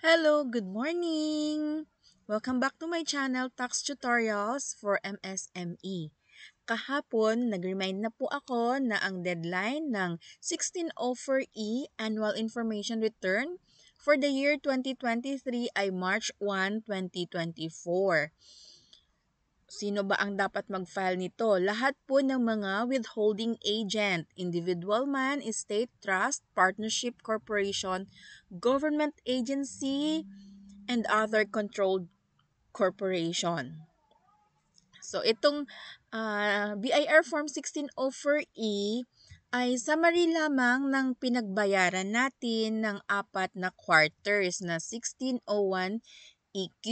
Hello, good morning! Welcome back to my channel, Tax Tutorials for MSME. Kahapon, nag-remind na po ako na ang deadline ng 1604E Annual Information Return for the year 2023 ay March 1, 2024. Sino ba ang dapat mag-file nito? Lahat po ng mga withholding agent, individual man, estate, trust, partnership, corporation, government agency, and other controlled corporation. So, itong BIR Form 1604E ay summary lamang ng pinagbayaran natin ng apat na quarters na 1601 EQ.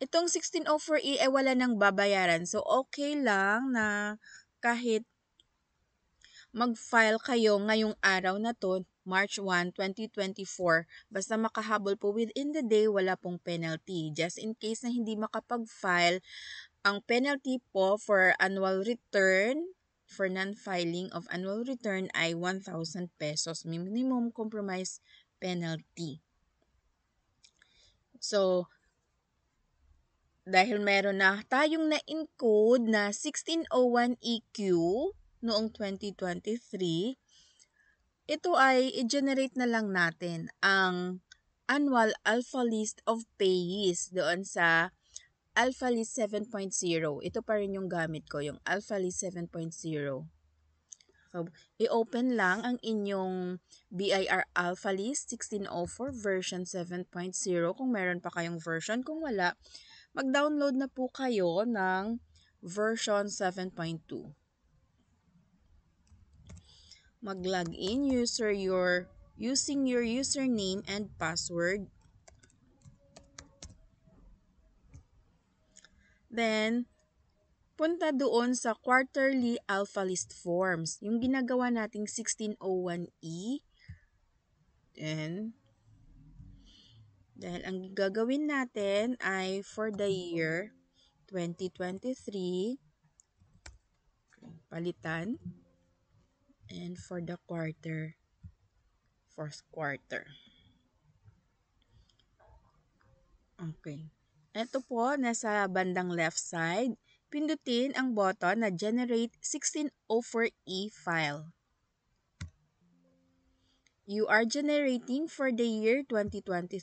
Itong 1604E ay wala nang babayaran. So, okay lang na kahit mag-file kayo ngayong araw na to, March 1, 2024. Basta makahabol po within the day, wala pong penalty. Just in case na hindi makapag-file, ang penalty po for annual return, for non-filing of annual return ay 1,000 pesos. Minimum compromise penalty. So, dahil meron na tayong na-encode na 1601 EQ noong 2023, ito ay i-generate na lang natin ang annual alpha list of payees doon sa alpha list 7.0. Ito pa rin yung gamit ko, yung alpha list 7.0. So, i-open lang ang inyong BIR Alpha List 1604 version 7.0 kung meron pa kayong version. Kung wala, mag-download na po kayo ng version 7.2. Mag-login using your username and password. Then, punta doon sa quarterly alpha list forms. Yung ginagawa nating 1601E. Then, dahil ang gagawin natin ay for the year 2023, palitan, and for the quarter, fourth quarter. Okay. Ito po, nasa bandang left side, pindutin ang button na Generate 1604E file. You are generating for the year 2023.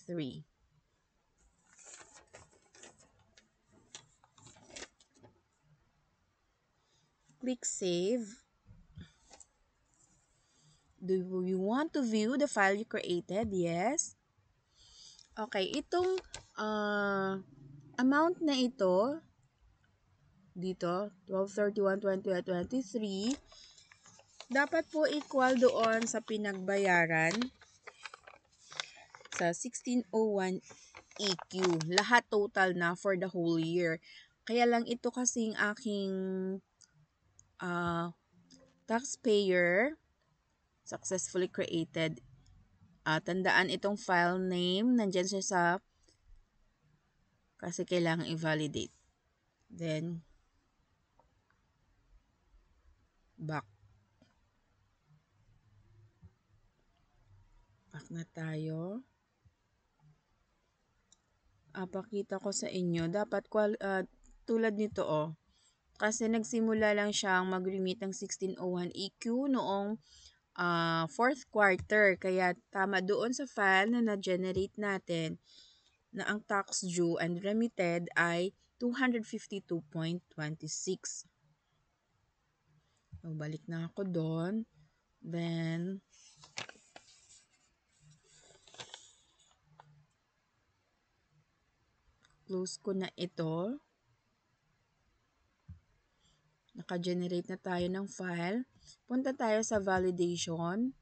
Click Save. Do you want to view the file you created? Yes. Okay, itong amount na ito, dito, 12/31/2023, dapat po equal doon sa pinagbayaran sa 1601 EQ. Lahat total na for the whole year. Kaya lang ito kasing aking taxpayer successfully created. Tandaan itong file name, nandyan siya sa, kasi kailangan i-validate. Then, back. Back na tayo. Pakita ko sa inyo, dapat tulad nito kasi nagsimula lang siyang mag-remit ng 1601 EQ noong fourth quarter. Kaya tama doon sa file na na-generate natin na ang tax due and remitted ay 252.26. So, balik na ako doon. Then, close ko na ito. Naka-generate na tayo ng file. Punta tayo sa validation.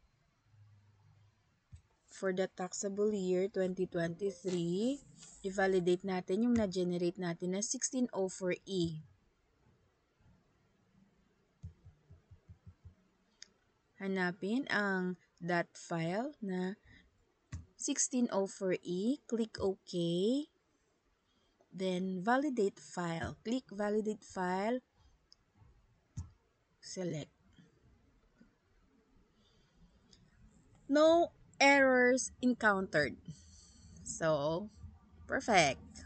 For the taxable year 2023, i-validate natin yung na-generate natin na 1604E. Hanapin ang .file na 1604E. Click OK. Then, validate file. Click validate file. Select. No errors encountered. So, perfect.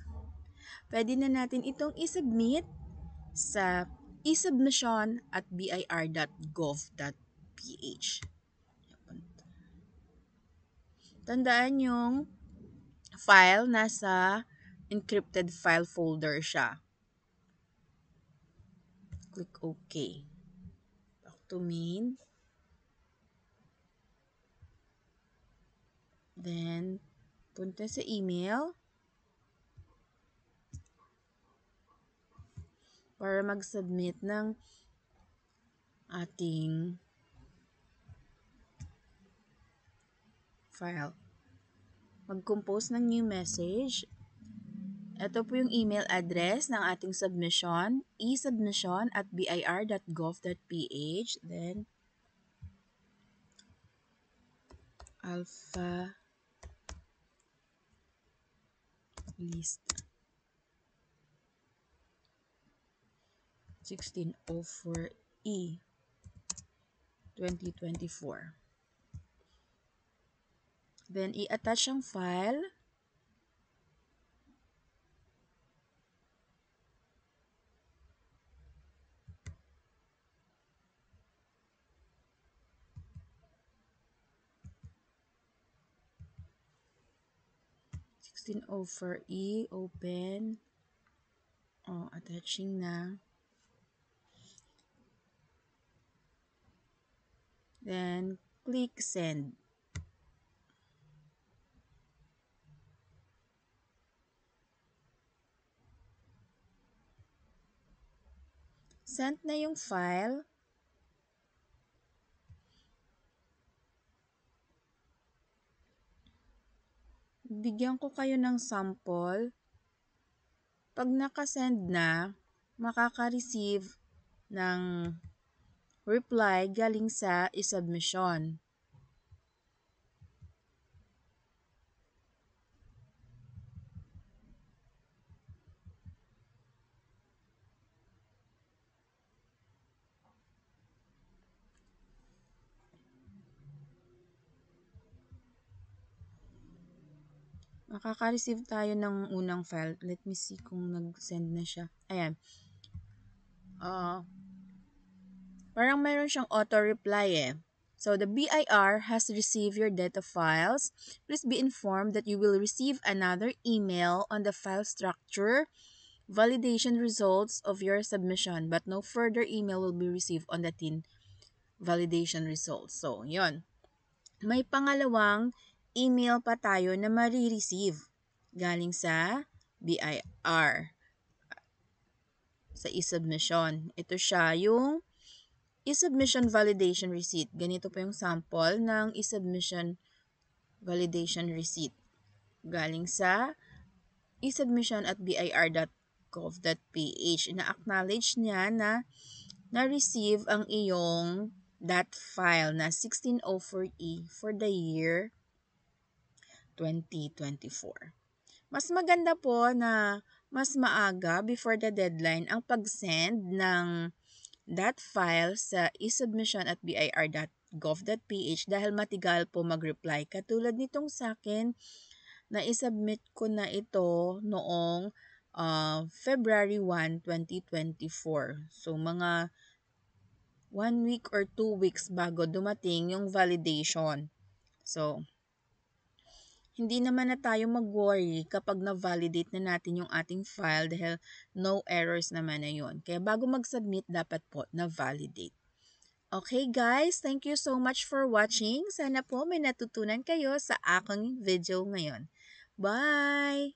Pwede na natin itong isubmit sa esubmission@bir.gov.ph. Tandaan yung file nasa encrypted file folder siya. Click OK. Back to main. Then, punta sa email para mag-submit ng ating file. Mag-compose ng new message. Ito po yung email address ng ating submission, esubmission@bir.gov.ph. Then, alpha list 1604E 2024. Then, i-attach ang file. (1604E) open. Attaching na. Then, click send. Sent na yung file. Bigyan ko kayo ng sample. Pag nakasend na, makaka-receive ng reply galing sa e-submission. Makaka-receive tayo ng unang file. Let me see kung nag-send na siya. Ayan. Parang mayroon siyang auto-reply eh. So, the BIR has received your data files. Please be informed that you will receive another email on the file structure, validation results of your submission, but no further email will be received on the TIN validation results. So, yon. May pangalawang email pa tayo na marireceive galing sa BIR sa e-submission. Ito siya, yung e-submission validation receipt. Ganito po yung sample ng e-submission validation receipt galing sa esubmission@bir.gov.ph. Na-acknowledge niya na na-receive ang iyong that file na 1604E for the year 2024. Mas maganda po na mas maaga before the deadline ang pag-send ng that file sa esubmission@bir.gov.ph dahil matigal po mag-reply. Katulad nitong sa akin, na isubmit ko na ito noong February 1, 2024. So, mga 1 week or 2 weeks bago dumating yung validation. So, hindi naman na tayo mag-worry kapag na-validate na natin yung ating file dahil no errors naman na yun. Kaya bago mag-submit, dapat po na-validate. Okay guys, thank you so much for watching. Sana po may natutunan kayo sa aking video ngayon. Bye!